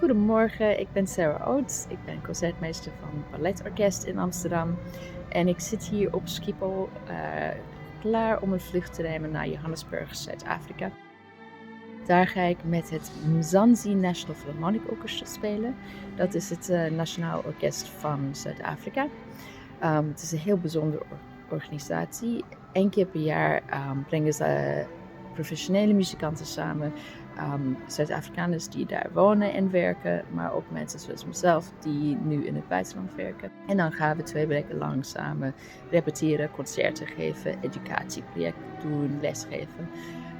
Goedemorgen, ik ben Sarah Oates. Ik ben concertmeester van het Balletorkest in Amsterdam. En ik zit hier op Schiphol klaar om een vlucht te nemen naar Johannesburg, Zuid-Afrika. Daar ga ik met het Mzansi National Philharmonic Orchestra spelen. Dat is het nationaal orkest van Zuid-Afrika. Het is een heel bijzondere organisatie. Eén keer per jaar brengen ze professionele muzikanten samen. Zuid-Afrikaners die daar wonen en werken, maar ook mensen zoals mezelf die nu in het buitenland werken. En dan gaan we 2 weken lang samen repeteren, concerten geven, educatieprojecten doen, lesgeven.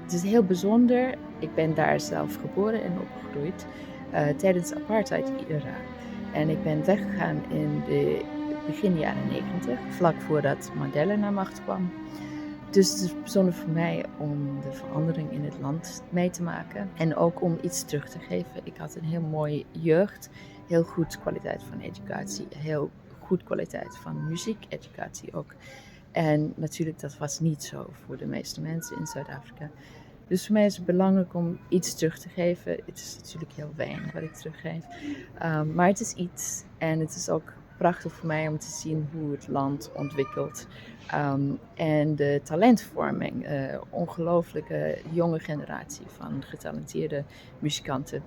Het is heel bijzonder. Ik ben daar zelf geboren en opgegroeid tijdens de apartheid-era. En ik ben weggegaan in de begin jaren 90, vlak voordat Mandela naar macht kwam. Dus het is bijzonder voor mij om de verandering in het land mee te maken. En ook om iets terug te geven. Ik had een heel mooie jeugd. Heel goed kwaliteit van educatie. Heel goed kwaliteit van muziekeducatie ook. En natuurlijk, dat was niet zo voor de meeste mensen in Zuid-Afrika. Dus voor mij is het belangrijk om iets terug te geven. Het is natuurlijk heel weinig wat ik teruggeef. Maar het is iets. En het is ook prachtig voor mij om te zien hoe het land ontwikkelt. En de talentvorming. Ongelooflijke jonge generatie van getalenteerde muzikanten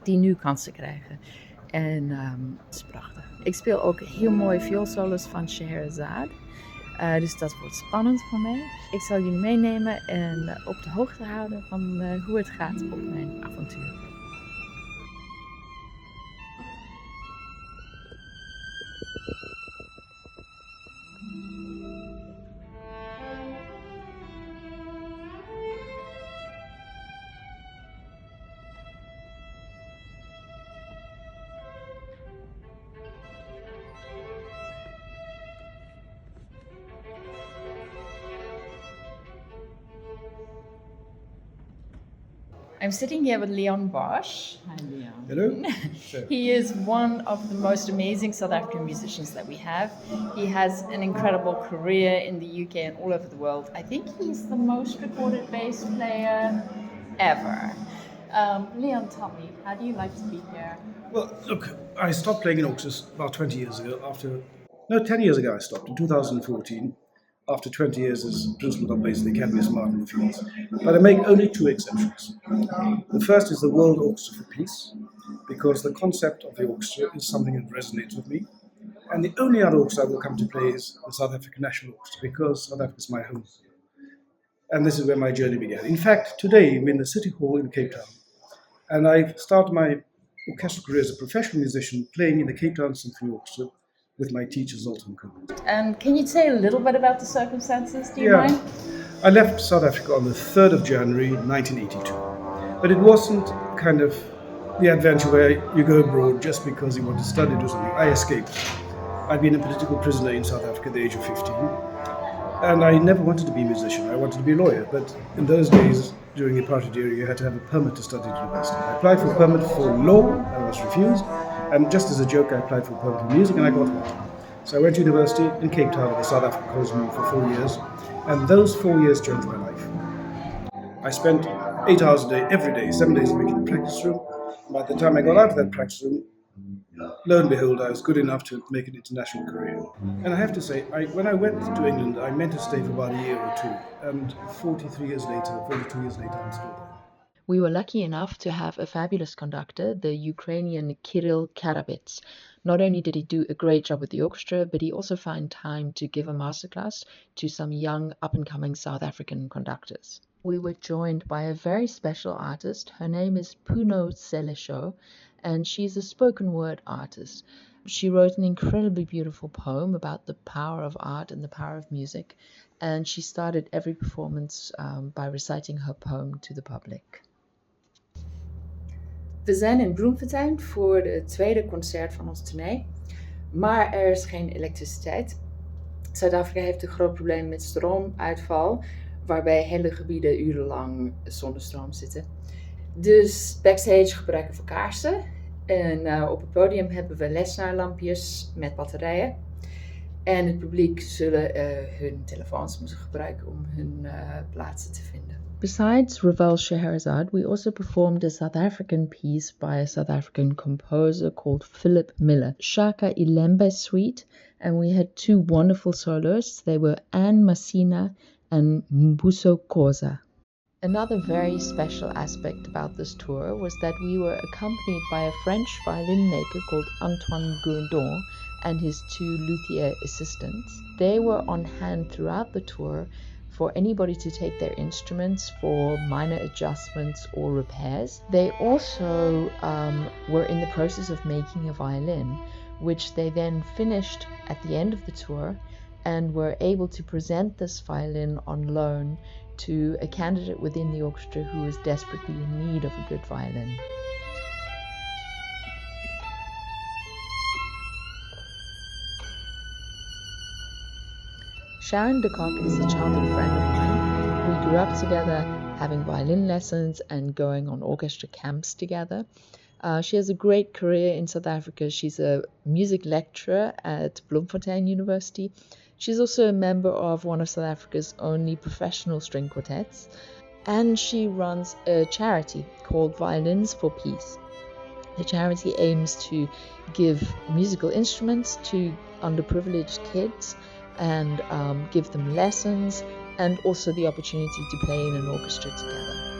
die nu kansen krijgen. En het is prachtig. Ik speel ook heel mooie vioolsolos van Scheherazade. Dus dat wordt spannend voor mij. Ik zal jullie meenemen en op de hoogte houden van hoe het gaat op mijn avontuur. I'm sitting here with Leon Bosch. Hi, Leon. Hello. He is one of the most amazing South African musicians that we have. He has an incredible career in the UK and all over the world. I think he's the most recorded bass player ever. Leon, tell me, how do you like to be here? Well, look, I stopped playing in orchestras about 10 years ago I stopped, in 2014, after 20 years as principal of bass at the Academy of St. Martin in the Fields. But I make only 2 exceptions. The first is the World Orchestra for Peace, because the concept of the orchestra is something that resonates with me. And the only other orchestra I will come to play is the South African National Orchestra, because South Africa is my home. And this is where my journey began. In fact, today we're in the City Hall in Cape Town. And I started my orchestral career as a professional musician playing in the Cape Town Symphony Orchestra with my teacher Zoltan Cohen. And can you say a little bit about the circumstances? Do you Yeah. mind? I left South Africa on the 3rd of January 1982. But it wasn't kind of the adventure where you go abroad just because you want to study or something. I escaped. I'd been a political prisoner in South Africa at the age of 15. And I never wanted to be a musician. I wanted to be a lawyer. But in those days, during the apartheid era, you had to have a permit to study at university. I applied for a permit for law and was refused. And just as a joke, I applied for a permit for music and I got one. So I went to university in Cape Town at the South African College for 4 years. And those 4 years changed my life. I spent 8 hours a day, every day, 7 days a week in the practice room. By the time I got out of that practice room, lo and behold, I was good enough to make an international career. And I have to say, when I went to England, I meant to stay for about a year or 2. And 42 years later, I'm still there. We were lucky enough to have a fabulous conductor, the Ukrainian Kirill Karabits. Not only did he do a great job with the orchestra, but he also found time to give a masterclass to some young up-and-coming South African conductors. We were joined by a very special artist. Her name is Puno Selesho, and she's a spoken word artist. She wrote an incredibly beautiful poem about the power of art and the power of music, and she started every performance by reciting her poem to the public. We zijn in Bloemfontein voor het tweede concert van ons tournee, maar er is geen elektriciteit. Zuid-Afrika heeft een groot probleem met stroomuitval, waarbij hele gebieden urenlang zonder stroom zitten. Dus backstage gebruiken we kaarsen en op het podium hebben we lesnaarlampjes met batterijen. En het publiek zullen hun telefoons moeten gebruiken om hun plaatsen te vinden. Besides Ravel Scheherazade, we also performed a South African piece by a South African composer called Philip Miller, Shaka Ilembe Suite, and we had two wonderful soloists. They were Anne Masina and Mbuso Koza. Another very special aspect about this tour was that we were accompanied by a French violin maker called Antoine Gourdon and his two luthier assistants. They were on hand throughout the tour for anybody to take their instruments for minor adjustments or repairs. They also were in the process of making a violin, which they then finished at the end of the tour and were able to present this violin on loan to a candidate within the orchestra who was desperately in need of a good violin. Sharon de Kock is a childhood friend of mine. We grew up together, having violin lessons and going on orchestra camps together. She has a great career in South Africa. She's a music lecturer at Bloemfontein University. She's also a member of one of South Africa's only professional string quartets, and she runs a charity called Violins for Peace. The charity aims to give musical instruments to underprivileged kids and give them lessons and also the opportunity to play in an orchestra together.